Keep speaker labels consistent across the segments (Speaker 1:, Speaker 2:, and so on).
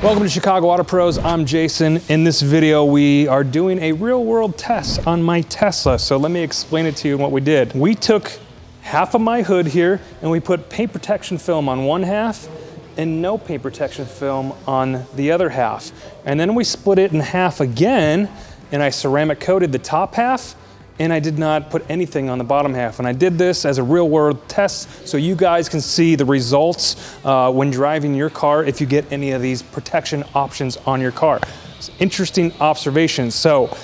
Speaker 1: Welcome to Chicago Auto Pros. I'm Jason. In this video, we are doing a real-world test on my Tesla. So let me explain it to you what we did. We took half of my hood here and we put paint protection film on one half and no paint protection film on the other half. And then we split it in half again and I ceramic coated the top half and I did not put anything on the bottom half. And I did this as a real world test so you guys can see the results when driving your car if you get any of these protection options on your car. It's interesting observations. So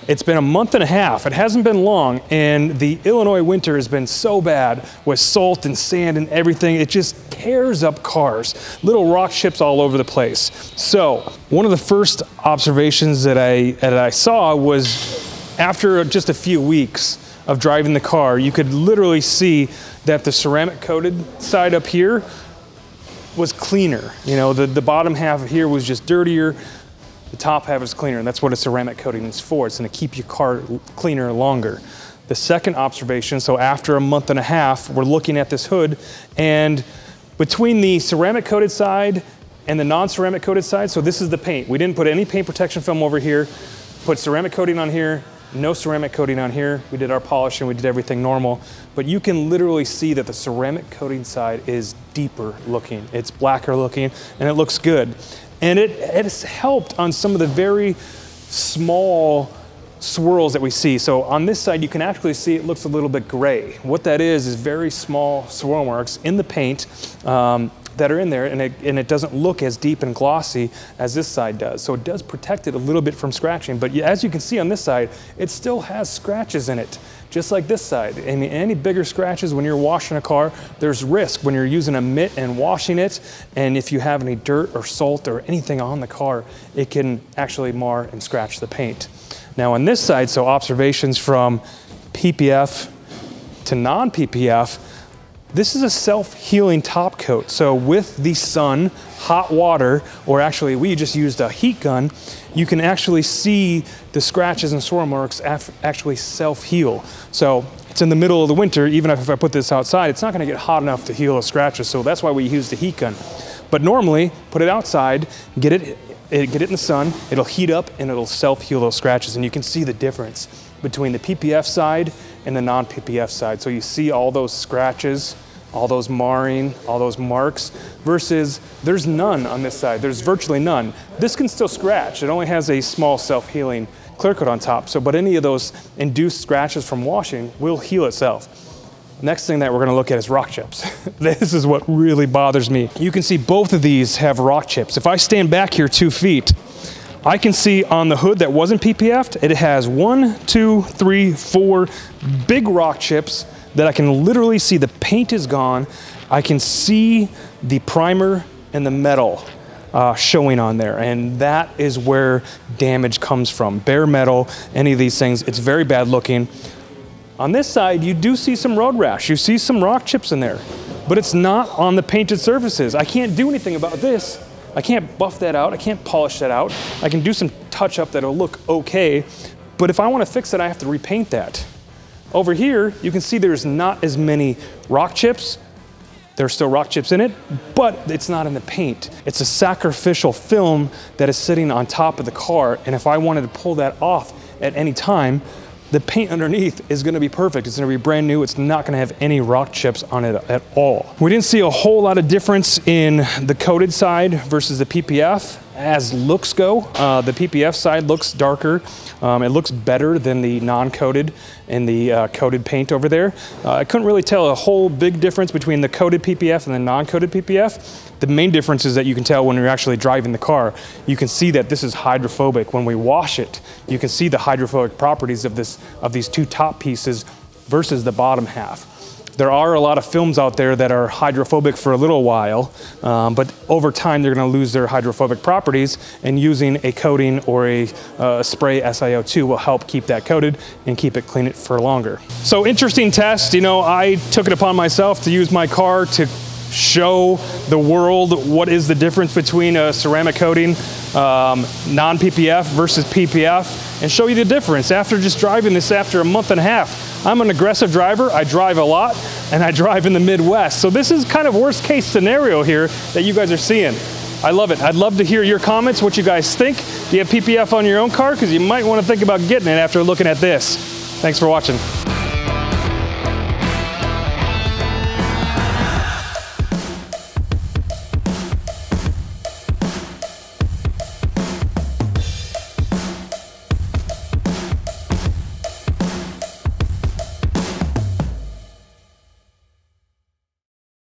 Speaker 1: it's been a month and a half. It hasn't been long, and the Illinois winter has been so bad with salt and sand and everything. It just tears up cars. Little rock chips all over the place. So one of the first observations that I saw was after just a few weeks of driving the car, you could literally see that the ceramic coated side up here was cleaner. You know, the bottom half here was just dirtier. The top half is cleaner, and that's what a ceramic coating is for. It's gonna keep your car cleaner longer. The second observation, so after a month and a half, we're looking at this hood, and between the ceramic coated side and the non-ceramic coated side, so this is the paint. We didn't put any paint protection film over here, put ceramic coating on here, no ceramic coating on here. We did our polishing, we did everything normal, but you can literally see that the ceramic coating side is deeper looking. It's blacker looking, and it looks good. And it has helped on some of the very small swirls that we see. So on this side, you can actually see it looks a little bit gray. What that is very small swirl marks in the paint that are in there, and it doesn't look as deep and glossy as this side does. So it does protect it a little bit from scratching, but as you can see on this side, it still has scratches in it, just like this side. I mean, any bigger scratches when you're washing a car, there's risk when you're using a mitt and washing it, and if you have any dirt or salt or anything on the car, it can actually mar and scratch the paint. Now on this side, so observations from PPF to non-PPF, this is a self-healing top coat. So with the sun, hot water, or actually we just used a heat gun, you can actually see the scratches and swirl marks actually self-heal. So it's in the middle of the winter, even if I put this outside, it's not gonna get hot enough to heal the scratches, so that's why we use the heat gun. But normally, put it outside, get it in the sun, it'll heat up and it'll self-heal those scratches, and you can see the difference between the PPF side and the non-PPF side. So you see all those scratches, all those marring, all those marks, versus there's none on this side. There's virtually none. This can still scratch. It only has a small self-healing clear coat on top. So, but any of those induced scratches from washing will heal itself. Next thing that we're gonna look at is rock chips. This is what really bothers me. You can see both of these have rock chips. If I stand back here 2 feet, I can see on the hood that wasn't PPF'd, it has 1, 2, 3, 4 big rock chips that I can literally see the paint is gone. I can see the primer and the metal showing on there, and that is where damage comes from. Bare metal, any of these things, it's very bad looking. On this side, you do see some road rash. You see some rock chips in there, but it's not on the painted surfaces. I can't do anything about this. I can't buff that out. I can't polish that out. I can do some touch up that'll look okay, but if I want to fix it, I have to repaint that. Over here, you can see there's not as many rock chips. There's still rock chips in it, but it's not in the paint. It's a sacrificial film that is sitting on top of the car, and if I wanted to pull that off at any time, the paint underneath is gonna be perfect. It's gonna be brand new. It's not gonna have any rock chips on it at all. We didn't see a whole lot of difference in the coated side versus the PPF. As looks go, the PPF side looks darker. It looks better than the non-coated and the coated paint over there. I couldn't really tell a whole big difference between the coated PPF and the non-coated PPF. The main difference is that you can tell when you're actually driving the car. You can see that this is hydrophobic. When we wash it, you can see the hydrophobic properties of these two top pieces versus the bottom half. There are a lot of films out there that are hydrophobic for a little while, but over time they're gonna lose their hydrophobic properties, and using a coating or a spray SiO2 will help keep that coated and keep it clean for longer. So interesting test. You know, I took it upon myself to use my car to show the world what is the difference between a ceramic coating, non-PPF versus PPF, and show you the difference after just driving this after a month and a half. I'm an aggressive driver, I drive a lot, and I drive in the Midwest. So this is kind of worst case scenario here that you guys are seeing. I love it. I'd love to hear your comments, what you guys think. Do you have PPF on your own car? Because you might want to think about getting it after looking at this. Thanks for watching.